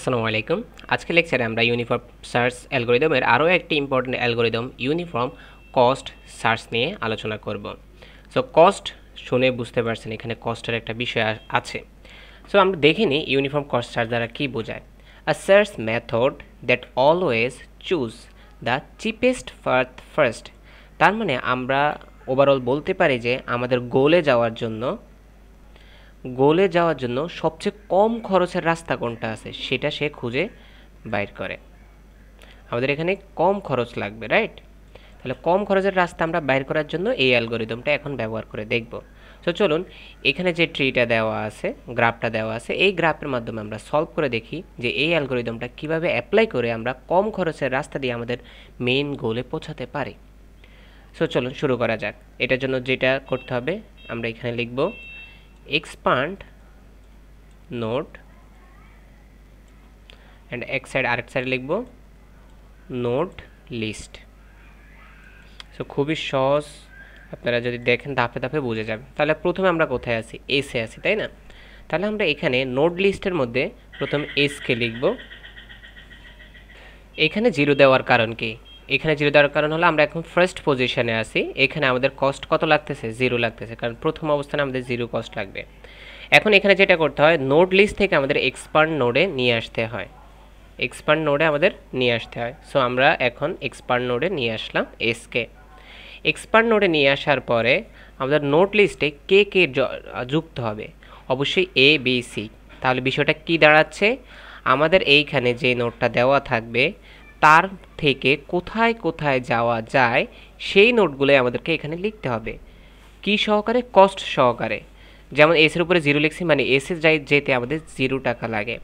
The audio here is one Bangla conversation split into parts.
আসসালামু আলাইকুম। আজকে লেকচারে আমরা ইউনিফর্ম সার্চ অ্যালগরিদমের আরও একটি important algorithm uniform cost search নিয়ে আলোচনা করব। সো কস্ট শুনে বুঝতে পারছেন এখানে কস্টের একটা বিষয় আছে। সো আমরা দেখে নিই ইউনিফর্ম কস্ট সার্চ দ্বারা কী বোঝায়। A search method that always choose the cheapest first. তার মানে আমরা ওভারঅল বলতে পারি যে আমাদের গোলে যাওয়ার জন্য সবচেয়ে কম খরচের রাস্তা কোনটা আছে সেটা সে খুঁজে বাইর করে। আমাদের এখানে কম খরচ লাগবে, রাইট? তাহলে কম খরচের রাস্তা আমরা বাইর করার জন্য এই অ্যালগরিদমটা এখন ব্যবহার করে দেখব। তো চলুন, এখানে যে ট্রিটা দেওয়া আছে, গ্রাফটা দেওয়া আছে, এই গ্রাফের মাধ্যমে আমরা সলভ করে দেখি যে এই অ্যালগরিদমটা কিভাবে অ্যাপ্লাই করে আমরা কম খরচের রাস্তা দিয়ে আমাদের মেইন গোলে পৌঁছাতে পারি। সো চলুন শুরু করা যাক। এটার জন্য যেটা করতে হবে আমরা এখানে লিখব expand node and আরেক সাইড লিখব node list। সো খুবই সহজ, আপনারা যদি দেখেন ধাপে ধাপে বুঝে যাবেন। তাহলে প্রথমে আমরা কোথায় আছি? এসে আছি, তাই না? তাহলে আমরা এখানে নোড লিস্টের মধ্যে প্রথমে এসকে লিখব। এখানে জিরো দেওয়ার কারণ কি? এখানে জিরো দেওয়ার কারণ হলো আমরা এখন ফার্স্ট পজিশনে আছি, এখানে আমাদের কস্ট কত লাগতেছে? জিরো লাগতেছে, কারণ প্রথম অবস্থানে আমাদের জিরো কস্ট লাগবে। এখন এখানে যেটা করতে হয়, নোড লিস্ট থেকে আমাদের এক্সপান্ড নোডে নিয়ে আসতে হয়, এক্সপান্ড নোডে আমাদের নিয়ে আসতে হয়। সো আমরা এখন এক্সপান্ড নোডে নিয়ে আসলাম এসকে। এক্সপান্ড নোডে নিয়ে আসার পরে আমাদের নোড লিস্টে কে কে যুক্ত হবে? অবশ্যই এ বি সি। তাহলে বিষয়টা কি দাঁড়াচ্ছে? আমাদের এইখানে যে নোডটা দেওয়া থাকবে তার থেকে কোথায় কোথায় যাওয়া যায় সেই নোটগুলোই আমাদেরকে এখানে লিখতে হবে। কি সহকারে? কস্ট সহকারে। যেমন এসের উপরে জিরো লিখছি, মানে এসে যেতে আমাদের 0 টাকা লাগে।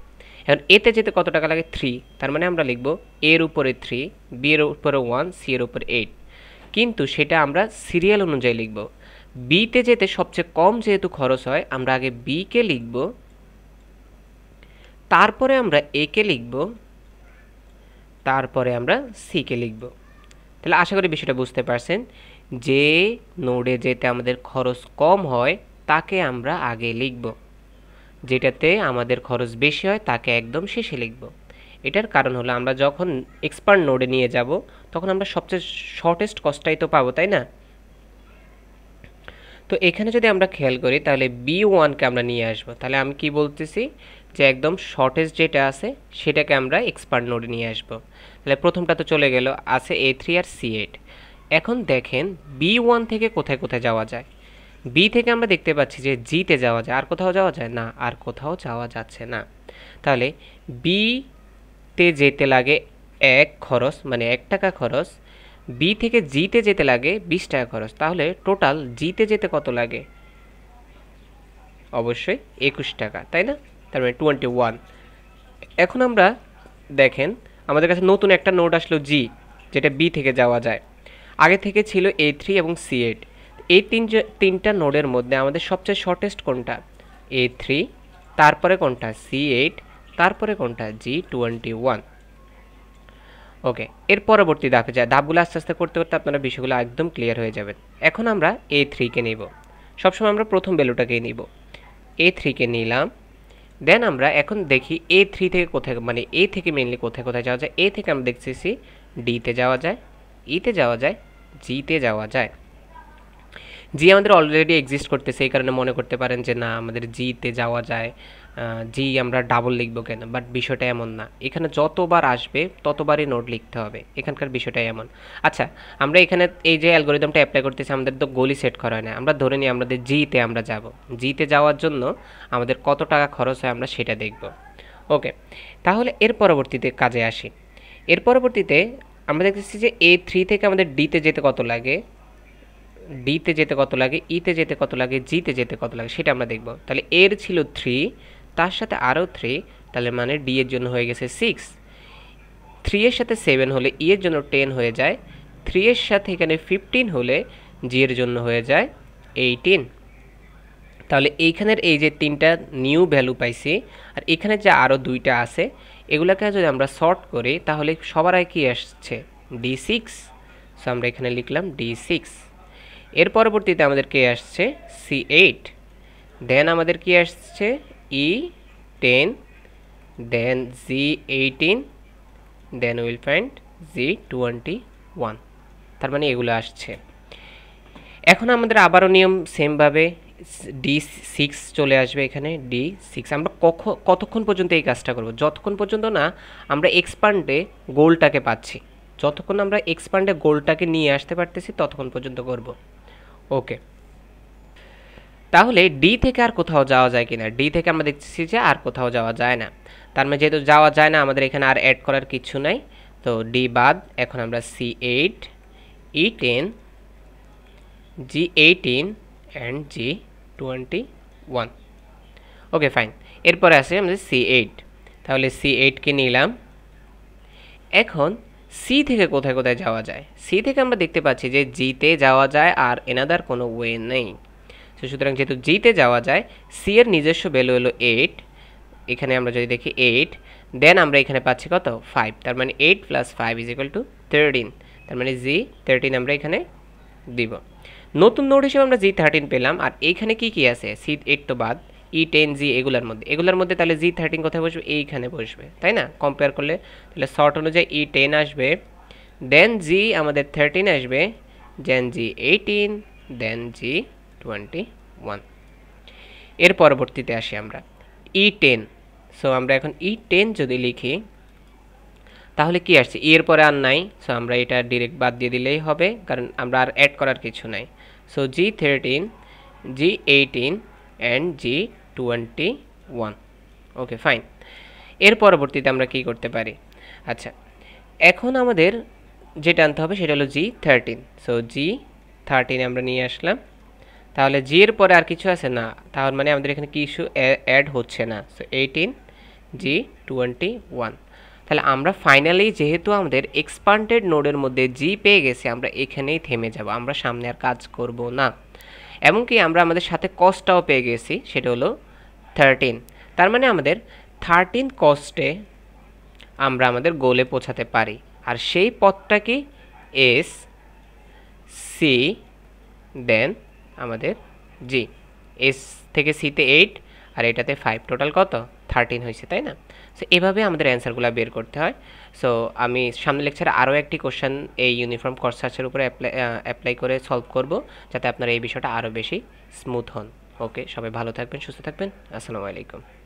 এখন এতে যেতে কত টাকা লাগে? 3। তার মানে আমরা লিখব এর উপরে 3, বি এর উপরে 1, সি এর উপরে 8। কিন্তু সেটা আমরা সিরিয়াল অনুযায়ী লিখব। বিতে যেতে সবচেয়ে কম যেহেতু খরচ হয়, আমরা আগে বিকে লিখব, তারপরে আমরা একে লিখব, তারপরে আমরা সিকে লিখব। তাহলে আশা করি বিষয়টা বুঝতে পারছেন। যে নোডে যেতে আমাদের খরচ কম হয় তাকে আমরা আগে লিখব, যেটাতে আমাদের খরচ বেশি হয় তাকে একদম শেষে লিখব। এটার কারণ হলো আমরা যখন এক্সপার্ট নোডে নিয়ে যাব তখন আমরা সবচেয়ে শর্টেস্ট কস্টটাই তো পাবো, তাই না? তো এখানে যদি আমরা খেয়াল করি তাহলে B1কে আমরা নিয়ে আসবো। তাহলে আমি কি বলতেছি যে একদম শর্টেস্ট যেটা আছে সেটাকে আমরা এক্সপার্ট নোডে নিয়ে আসবো। তাহলে প্রথমটা তো চলে গেল, আছে A3 আর C8। এখন দেখেন B1 থেকে কোথায় কোথায় যাওয়া যায়। বি থেকে আমরা দেখতে পাচ্ছি যে জিতে যাওয়া যায়, আর কোথাও যাওয়া যায় না, আর কোথাও যাওয়া যাচ্ছে না। তাহলে বিতে যেতে লাগে 1 খরচ, মানে 1 টাকা খরচ। বি থেকে জিতে যেতে লাগে 20 টাকা খরচ। তাহলে টোটাল জিতে যেতে কত লাগে? অবশ্যই 21 টাকা, তাই না? তার মানে 21। এখন আমরা দেখেন আমাদের কাছে নতুন একটা নোড আসলো জি, যেটা বি থেকে যাওয়া যায়। আগে থেকে ছিল A3 এবং C8। এই তিনটা নোডের মধ্যে আমাদের সবচেয়ে শর্টেস্ট কোনটা? A3, তারপরে কোনটা? C8, তারপরে কোনটা? G21। ওকে, এর পরবর্তী ধাপে যায়। ধাপগুলো আস্তে আস্তে করতে করতে আপনারা বিষয়গুলো একদম ক্লিয়ার হয়ে যাবেন। এখন আমরা A3কে নিব, সবসময় আমরা প্রথম ভ্যালুটাকেই নিব। A3কে নিলাম। দেন আমরা এখন দেখি A3 থেকে কোথায়, মানে A থেকে মেনলি কোথায় কোথায় যাওয়া যায়। A থেকে আমরা দেখতেছি ডিতে যাওয়া যায়, ইতে যাওয়া যায়, জিতে যাওয়া যায়। জি আমাদের অলরেডি এক্সিস্ট করতেছে, এই কারণে মনে করতে পারেন যে না আমাদের জিতে যাওয়া যায়, জি আমরা ডাবল লিখব কেন? বাট বিষয়টা এমন না। এখানে যতবার আসবে ততবারই নোট লিখতে হবে, এখানকার বিষয়টা এমন। আচ্ছা, আমরা এখানে এই যে অ্যালগরিদমটা অ্যাপ্লাই করতেছি, আমাদের তো গোলই সেট করা হয় না। আমরা ধরে নিই আমাদের জিতে আমরা যাব, জিতে যাওয়ার জন্য আমাদের কত টাকা খরচ হয় আমরা সেটা দেখব। ওকে, তাহলে এর পরবর্তীতে কাজে আসি। এর পরবর্তীতে আমরা দেখতেছি যে A3 থেকে আমাদের ডিতে যেতে কত লাগে, ডিতে যেতে কত লাগে, ইতে যেতে কত লাগে, জিতে যেতে কত লাগে সেটা আমরা দেখব। তাহলে এর ছিল 3, তার সাথে আরও 3, তাহলে মানে ডি এর জন্য হয়ে গেছে 6। 3 এর সাথে 7 হলে ই এর জন্য 10 হয়ে যায়। 3 এর সাথে এখানে 15 হলে জি এর জন্য হয়ে যায় 18। তাহলে এইখানের এই যে তিনটা নিউ ভ্যালু পাইছি, আর এখানে যে আরও দুইটা আছে এগুলোকে যদি আমরা সর্ট করি তাহলে সবার আগে কি আসছে? D6। সো আমরা এখানে লিখলাম D6। এর পরবর্তীতে আমাদের কে আসছে? C8। দেন আমাদের কি আসছে? E10। Then G18, then will find G21। তার মানে এগুলো আসছে। এখন আমাদের আবারও নিয়ম সেমভাবে D6 চলে আসবে এখানে। D6 আমরা কতক্ষণ পর্যন্ত এই কাজটা করব? যতক্ষণ পর্যন্ত না আমরা এক্সপান্ডে গোলটাকে পাচ্ছি, যতক্ষণ আমরা এক্সপান্ডে গোলটাকে নিয়ে আসতে পারতেছি ততক্ষণ পর্যন্ত করব। ওকে, তাহলে ডি থেকে আর কোথাও যাওয়া যায় কিনা? ডি থেকে আমরা দেখতেছি যে আর কোথাও যাওয়া যায় না। তার মানে যেহেতু যাওয়া যায় না, আমাদের এখানে আর অ্যাড করার কিছু নাই, তো ডি বাদ। এখন আমরা C8, E10, G18 and G21। Okay fine. এরপরে আসে আমাদের C8, তাহলে C8কে নিলাম। এখন সি থেকে কোথায় কোথায় যাওয়া যায়? সি থেকে আমরা দেখতে পাচ্ছি যে জিতে যাওয়া যায়, আর এনাদার কোনো ওয়ে নেই। তো সুতরাং যেহেতু জিতে যাওয়া যায়, সি এর নিজস্ব ভ্যালু হলো 8। এখানে আমরা যদি দেখি 8, দেন আমরা এখানে পাচ্ছি কত? 5। তার মানে 8 + 5 = 13। তার মানে G13 আমরা এখানে দিব। নতুন নোড হিসেবে আমরা G13 পেলাম। আর এইখানে কি কি আছে? C8 তো বাদ, E10, G এগুলোর মধ্যে তাহলে G13 কোথায় বসবে? এইখানে বসবে, তাই না? কম্পেয়ার করলে তাহলে শর্ট অনুযায়ী E10 আসবে, দেন আমাদের 13 আসবে, দেন G18, দেন G21। এর পরবর্তীতে আসি আমরা E10। সো আমরা এখন E10 যদি লিখি তাহলে কি আসছে? এর পরে আর নাই, সো আমরা এটা ডিরেক্ট বাদ দিয়ে দিলেই হবে, কারণ আমরা আর অ্যাড করার কিছু নাই। So G13, G18 and G21। Okay fine. এর পরবর্তীতে আমরা কি করতে পারি? আচ্ছা, এখন আমাদের যেটা আনতে হবে সেটা হলো G13। সো G13 আমরা নিয়ে আসলাম। তাহলে জি এর পরে আর কিছু আছে না, তার মানে আমাদের এখানে কি ইস্যু? অ্যাড হচ্ছে না। So 18, G21। তাহলে আমরা ফাইনালি যেহেতু আমাদের এক্সপান্ডেড নোডের মধ্যে জি পেয়ে গেছি, আমরা এখানেই থেমে যাব, আমরা সামনে আর কাজ করব না। এমনকি আমরা আমাদের সাথে কস্টটাও পেয়ে গেছি, সেটা হলো 13। তার মানে আমাদের 13 কস্টে আমরা আমাদের গোলে পৌঁছাতে পারি। আর সেই পথটা কি? এস, সি, দেন আমাদের জি। এস থেকে সিতে 8 আর এটাতে 5, টোটাল কত? 13 হয়েছে, তাই না? সো এভাবে আমাদের অ্যান্সারগুলো বের করতে হয়। সো আমি সামনের লেকচারে আরও একটি কোশ্চেন এই ইউনিফর্ম কস্ট সার্চের উপরে অ্যাপ্লাই করে সলভ করব, যাতে আপনারা এই বিষয়টা আরও বেশি স্মুথ হন। ওকে, সবাই ভালো থাকবেন, সুস্থ থাকবেন। আসসালামু আলাইকুম।